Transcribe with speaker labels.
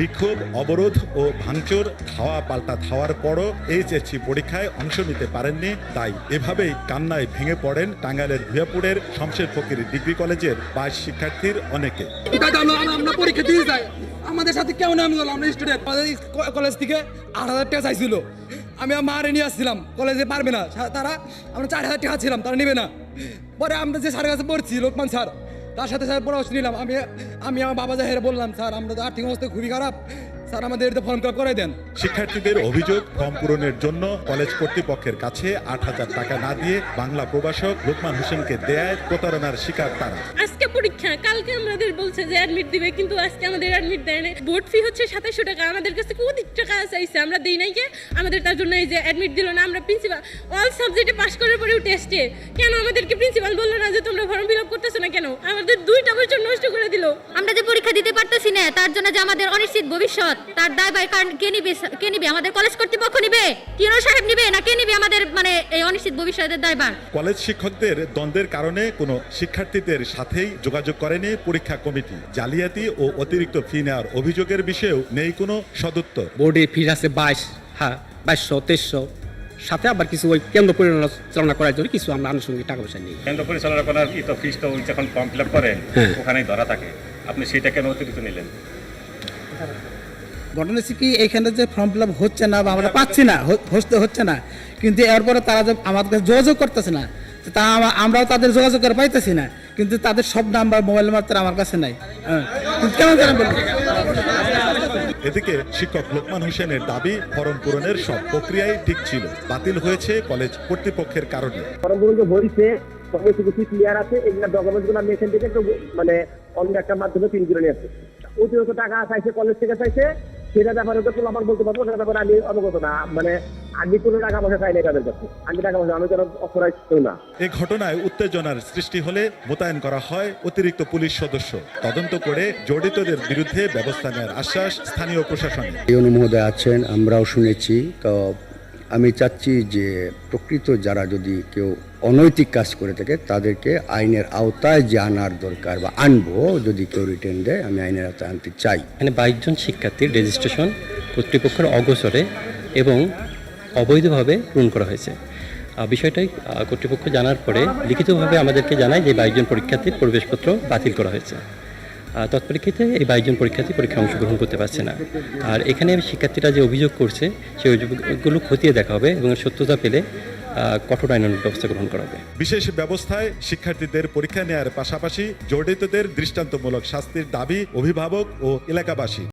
Speaker 1: বিক্ষোভ, অবরোধ ও ভাঙচুর, ধাওয়া পাল্টা ধাওয়ার পরও এইচএসসি পরীক্ষায় অংশ নিতে পারেননি। তাই এভাবেই কান্নায় ভেঙে পড়েন টাঙ্গাইলের ভূয়াপুরের শমশের ফকির ডিগ্রি কলেজের 22 শিক্ষার্থীর অনেকে।
Speaker 2: আমরা পরীক্ষা দিয়ে যাই, আমাদের সাথে কেউ নাম গেল, আমরা স্টুডেন্ট। কলেজ থেকে 8,000 টাকা চাইছিল, আমি মারে নিয়ে আসছিলাম, কলেজে পারবে না তারা, আমরা 4,000 টাকা ছিলাম, তারা নেবে না। পরে আমরা যে স্যারের কাছে পড়ছি, লোকমান স্যার, তার সাথে স্যার পরামর্শ নিলাম। আমি আমার বাবা জাহের বললাম, স্যার আমরা তো আর্থিক অবস্থা খুবই খারাপ, স্যার আমাদের ফর্ম ফিল আপ করে দেন।
Speaker 1: শিক্ষার্থীদের অভিযোগ, ফর্ম পূরণের জন্য কলেজ কর্তৃপক্ষের কাছে 8,000 টাকা না দিয়ে বাংলা প্রভাষক লোকমান হোসেনকে দেয় প্রতারণার শিকার তারা।
Speaker 3: আজকে পরীক্ষা, কালকে আমাদের বলছে যে অ্যাডমিট দিবে, কিন্তু আজকে আমাদের অ্যাডমিট দেয় না। বোর্ড ফি হচ্ছে 2700 টাকা, আমাদের কাছে কোটি টাকা চাইছে, আমরা দেই নাই। কে আমাদের তার জন্য এই যে অ্যাডমিট দিল না। আমরা প্রিন্সিপাল অল সাবজেক্টে পাস করার পরেও টেস্টে কেন আমাদেরকে প্রিন্সিপাল বললো না যে তোমরা ফর্ম ফিল আপ করতেছো না কেন? আমাদের 2টা বছর নষ্ট করে দিল।
Speaker 4: আমরা যে পরীক্ষা দিতে পারতেছি না, তার জন্য যে আমাদের অনিশ্চিত ভবিষ্যৎ, তার দায়ভার কে নিবে? আমাদের কলেজ কর্তৃপক্ষ নিবে, টিনো সাহেব নিবে, না কে নিবে আমাদের এই অনিশ্চিত ভবিষ্যতের দায়ভার?
Speaker 1: কলেজ শিক্ষকদের দ্বন্দ্বের কারণে কোনো শিক্ষার্থীদের সাথেই যোগাযোগ করেনি পরীক্ষা কমিটি। জালিয়াতি ও অতিরিক্ত ফি নেওয়ার অভিযোগের বিষয়েও নেই কোনো সদুত্তর।
Speaker 5: বোর্ডে ফি আছে 2200-2300, সাথে আবার কিছু ওই কেন্দ্র পরিচালনা করার জন্য কিছু আমরা আনুষঙ্গিক টাকা পয়সা নিই।
Speaker 6: কেন্দ্র পরিচালনা করার ফিস তো যখন ফর্ম ফিল আপ করেন ওখানেই ধরা থাকে, আপনি সেটা কেন অতিরিক্ত নিলেন?
Speaker 7: ঘটনা হচ্ছে কি, এখানে যে ফর্ম ফিল আপ হচ্ছে না বা আমরা পাচ্ছি না, হচ্ছে না, কিন্তু এরপরে তারা যে আমাদের কাছে যোগাযোগ করতেছে না, তা আমরাও তাদের যোগাযোগ করে পাইতেছি না, কিন্তু তাদের সব নাম্বার, মোবাইল নাম্বার আমার কাছে নাই। কেমন
Speaker 1: এদিকে শিক্ষক লোকমান হোসেনের দাবি, ফরম পূরণের সব প্রক্রিয়াই ঠিক ছিল, বাতিল হয়েছে কলেজ কর্তৃপক্ষের কারণে।
Speaker 8: ফরম পূরণ হয়েছে, সমস্ত কিছু ক্লিয়ার আছে, এগুলো ডকুমেন্টসগুলো আমি এখান থেকে একটু অন্য একটা মাধ্যমে প্রিন্ট করে নিয়ে আসছি। অতিরিক্ত টাকা চাইছে, কলেজ থেকে চাইছে, সেটা ব্যাপারে তো আমার বলতে পারবো, সেটা ব্যাপারে আমি অবগত না। আমি কোনো টাকা পয়সা চাই না তাদের কাছে, আমি টাকা পয়সা, আমি যেন অপরাধ কেউ না।
Speaker 1: এই ঘটনায় উত্তেজনার সৃষ্টি হলে মোতায়েন করা হয় অতিরিক্ত পুলিশ সদস্য। তদন্ত করে জড়িতদের বিরুদ্ধে ব্যবস্থা নেওয়ার আশ্বাস স্থানীয় প্রশাসনের।
Speaker 9: ইউনো মহোদয় আছেন, আমরাও শুনেছি। তো আমি চাচ্ছি যে প্রকৃত যারা যদি কেউ অনৈতিক কাজ করে থাকে তাদেরকে আইনের আওতায় যে আনার দরকার বা আনবো, যদি কেউ রিটার্ন দেয় আমি আইনের আওতায় আনতে চাই।
Speaker 5: এখানে 22 জন শিক্ষার্থীর রেজিস্ট্রেশন কর্তৃপক্ষের অগোচরে এবং অবৈধভাবে পূরণ করা হয়েছে। বিষয়টাই কর্তৃপক্ষ জানার পরে লিখিতভাবে আমাদেরকে জানায় যে 22 জন পরীক্ষার্থীর প্রবেশপত্র বাতিল করা হয়েছে। তৎপরিক্ষিতে এই 22 জন পরীক্ষার্থী পরীক্ষায় অংশগ্রহণ করতে পারছে না। আর এখানে শিক্ষার্থীরা যে অভিযোগ করছে সেই অভিযোগগুলো খতিয়ে দেখা হবে এবং সত্যতা পেলে কঠোর আইনানুগ ব্যবস্থা গ্রহণ করা হবে।
Speaker 1: বিশেষ ব্যবস্থায় শিক্ষার্থীদের পরীক্ষা নেওয়ার পাশাপাশি জড়িতদের দৃষ্টান্তমূলক শাস্তির দাবি অভিভাবক ও এলাকাবাসী।